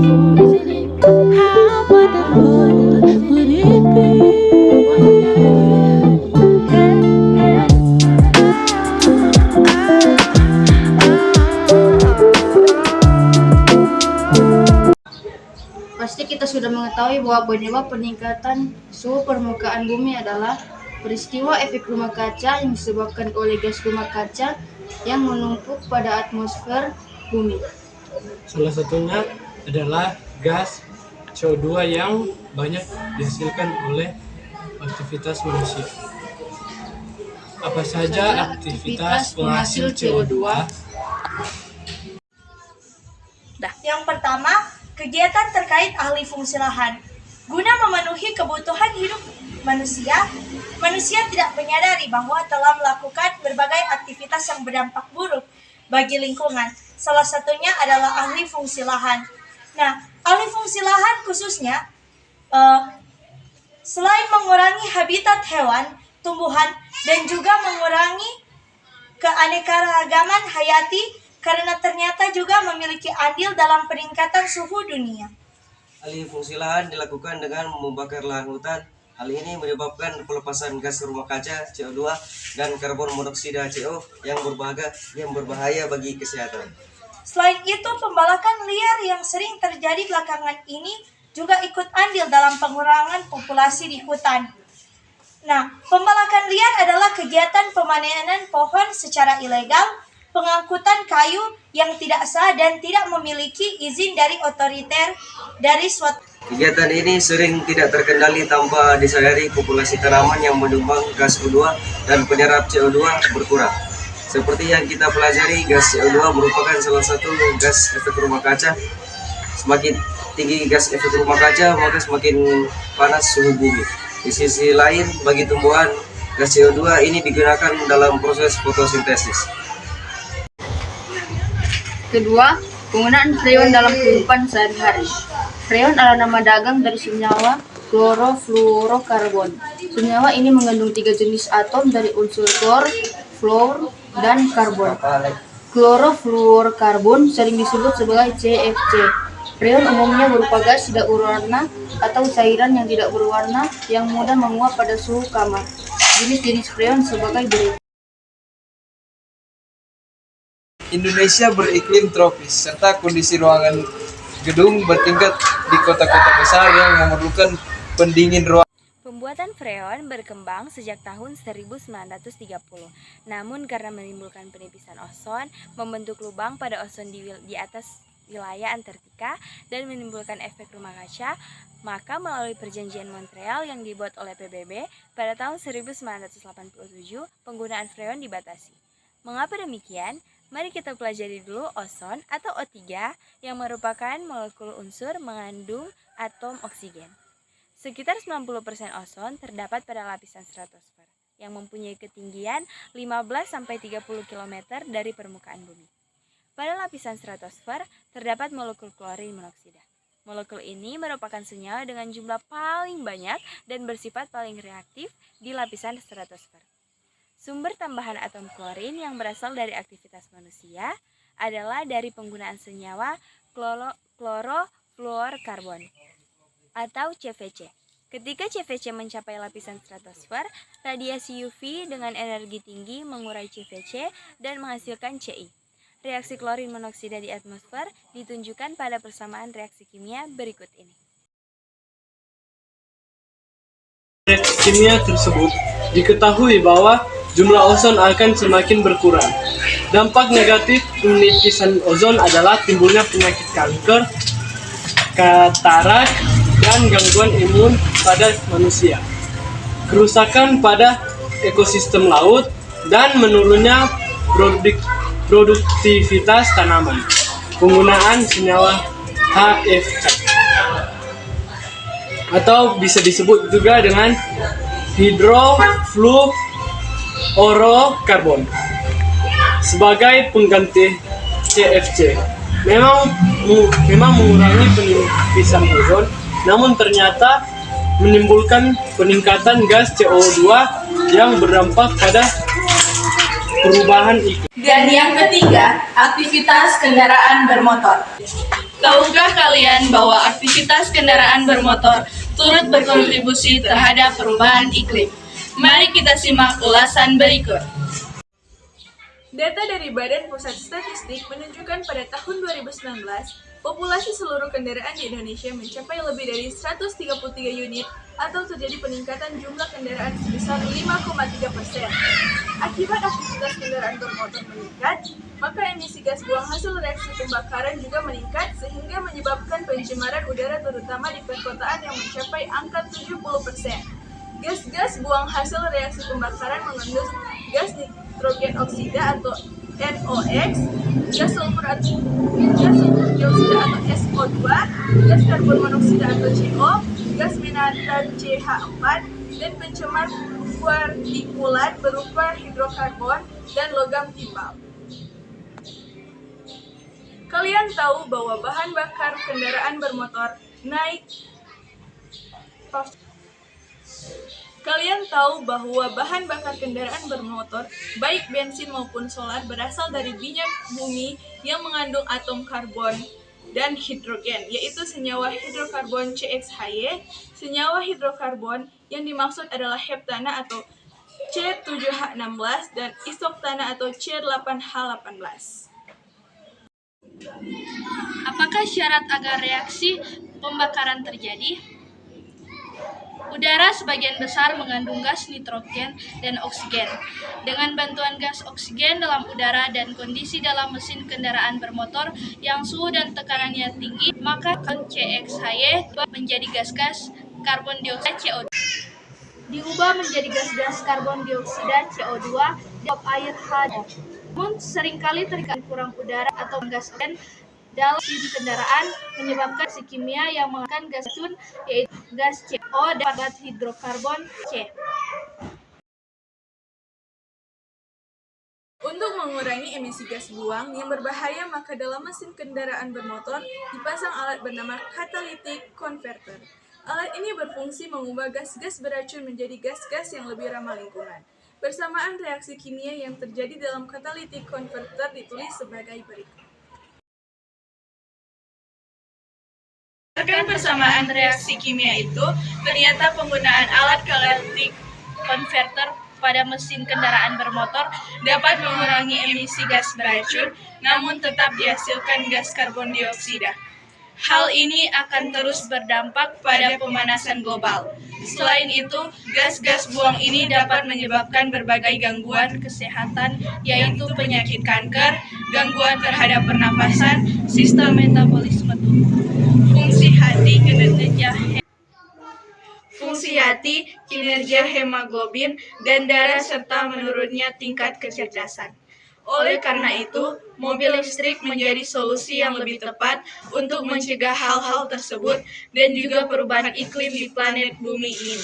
How wonderful would it be? Pasti kita sudah mengetahui bahwa penyebab peningkatan suhu permukaan bumi adalah peristiwa efek rumah kaca yang disebabkan oleh gas rumah kaca yang menumpuk pada atmosfer bumi. Salah satunya adalah gas CO2 yang banyak dihasilkan oleh aktivitas manusia. Apa saja aktivitas penghasil CO2? Yang pertama, kegiatan terkait ahli fungsi lahan. Guna memenuhi kebutuhan hidup manusia, manusia tidak menyadari bahwa telah melakukan berbagai aktivitas yang berdampak buruk bagi lingkungan. Salah satunya adalah ahli fungsi lahan. Nah, ahli fungsi lahan khususnya selain mengurangi habitat hewan, tumbuhan, dan juga mengurangi keanekaragaman hayati, karena ternyata juga memiliki andil dalam peningkatan suhu dunia. Alih fungsi lahan dilakukan dengan membakar lahan hutan. Hal ini menyebabkan pelepasan gas rumah kaca CO2 dan karbon monoksida CO yang berbahaya bagi kesehatan. Selain itu, pembalakan liar yang sering terjadi belakangan ini juga ikut andil dalam pengurangan populasi di hutan. Nah, pembalakan liar adalah kegiatan pemanenan pohon secara ilegal, pengangkutan kayu yang tidak sah dan tidak memiliki izin dari otoriter dari suatu. Kegiatan ini sering tidak terkendali tanpa disadari populasi tanaman yang menyumbang gas O2 dan penyerap CO2 berkurang. Seperti yang kita pelajari, gas CO2 merupakan salah satu gas efek rumah kaca. Semakin tinggi gas efek rumah kaca, maka semakin panas suhu bumi. Di sisi lain, bagi tumbuhan, gas CO2 ini digunakan dalam proses fotosintesis. Kedua, penggunaan freon dalam kehidupan sehari-hari. Freon adalah nama dagang dari senyawa klorofluorokarbon. Senyawa ini mengandung 3 jenis atom dari unsur klor, fluor, dan karbon. Klorofluorokarbon sering disebut sebagai CFC. Freon umumnya berupa gas tidak berwarna atau cairan yang tidak berwarna yang mudah menguap pada suhu kamar. Jenis-jenis freon sebagai berikut. Indonesia beriklim tropis, serta kondisi ruangan gedung bertingkat di kota-kota besar yang memerlukan pendingin ruangan. Pembuatan freon berkembang sejak tahun 1930. Namun karena menimbulkan penipisan ozon, membentuk lubang pada ozon di atas wilayah Antartika dan menimbulkan efek rumah kaca, maka melalui perjanjian Montreal yang dibuat oleh PBB pada tahun 1987, penggunaan freon dibatasi. Mengapa demikian? Mari kita pelajari dulu ozon atau O3 yang merupakan molekul unsur mengandung atom oksigen. Sekitar 90% ozon terdapat pada lapisan stratosfer yang mempunyai ketinggian 15-30 km dari permukaan bumi. Pada lapisan stratosfer terdapat molekul klorin monoksida. Molekul ini merupakan senyawa dengan jumlah paling banyak dan bersifat paling reaktif di lapisan stratosfer. Sumber tambahan atom klorin yang berasal dari aktivitas manusia adalah dari penggunaan senyawa klorofluorokarbon atau CFC. Ketika CFC mencapai lapisan stratosfer, radiasi UV dengan energi tinggi mengurai CFC dan menghasilkan Ci. Reaksi klorin monoksida di atmosfer ditunjukkan pada persamaan reaksi kimia berikut ini. Reaksi kimia tersebut diketahui bahwa jumlah ozon akan semakin berkurang. Dampak negatif penipisan ozon adalah timbulnya penyakit kanker, katarak, dan gangguan imun pada manusia, kerusakan pada ekosistem laut, dan menurunnya produktivitas tanaman. Penggunaan senyawa HFC atau bisa disebut juga dengan hidrofluorokarbon sebagai pengganti CFC memang mengurangi penipisan ozon, namun ternyata menimbulkan peningkatan gas CO2 yang berdampak pada perubahan iklim. Dan yang ketiga, aktivitas kendaraan bermotor. Tahukah kalian bahwa aktivitas kendaraan bermotor turut berkontribusi terhadap perubahan iklim? Mari kita simak ulasan berikut. Data dari Badan Pusat Statistik menunjukkan pada tahun 2019, populasi seluruh kendaraan di Indonesia mencapai lebih dari 133 unit atau terjadi peningkatan jumlah kendaraan sebesar 5,3%. Akibat aktivitas kendaraan bermotor meningkat, maka emisi gas buang hasil reaksi pembakaran juga meningkat sehingga menyebabkan pencemaran udara terutama di perkotaan yang mencapai angka 70%. Gas-gas buang hasil reaksi pembakaran mengandung gas nitrogen oksida atau NOx, gas sulfur dioksida atau SO2, gas karbon monoksida atau CO, gas metana CH4, dan pencemar partikulat berupa hidrokarbon dan logam timbal. Kalian tahu bahwa bahan bakar kendaraan bermotor baik bensin maupun solar, berasal dari minyak bumi yang mengandung atom karbon dan hidrogen, yaitu senyawa hidrokarbon CXHY. Senyawa hidrokarbon yang dimaksud adalah heptana atau C7H16 dan isoktana atau C8H18. Apakah syarat agar reaksi pembakaran terjadi? Udara sebagian besar mengandung gas nitrogen dan oksigen. Dengan bantuan gas oksigen dalam udara dan kondisi dalam mesin kendaraan bermotor yang suhu dan tekanannya tinggi, maka CXHY menjadi gas-gas karbon dioksida CO2. Diubah menjadi gas-gas karbon dioksida CO2 di air H2O. Namun seringkali terikat kurang udara atau gas oksigen dalam mesin kendaraan menyebabkan reaksi kimia yang menghasilkan gas racun, yaitu gas CO dan gas hidrokarbon C. Untuk mengurangi emisi gas buang yang berbahaya, maka dalam mesin kendaraan bermotor dipasang alat bernama catalytic converter. Alat ini berfungsi mengubah gas-gas beracun menjadi gas-gas yang lebih ramah lingkungan. Persamaan reaksi kimia yang terjadi dalam catalytic converter ditulis sebagai berikut. Berdasarkan persamaan reaksi kimia itu, ternyata penggunaan alat catalytic converter pada mesin kendaraan bermotor dapat mengurangi emisi gas beracun, namun tetap dihasilkan gas karbon dioksida. Hal ini akan terus berdampak pada pemanasan global. Selain itu, gas-gas buang ini dapat menyebabkan berbagai gangguan kesehatan, yaitu penyakit kanker, gangguan terhadap pernapasan, sistem metabolisme tubuh, fungsi hati, kinerja hemoglobin, dan darah serta menurunnya tingkat kecerdasan. Oleh karena itu, mobil listrik menjadi solusi yang lebih tepat untuk mencegah hal-hal tersebut dan juga perubahan iklim di planet bumi ini.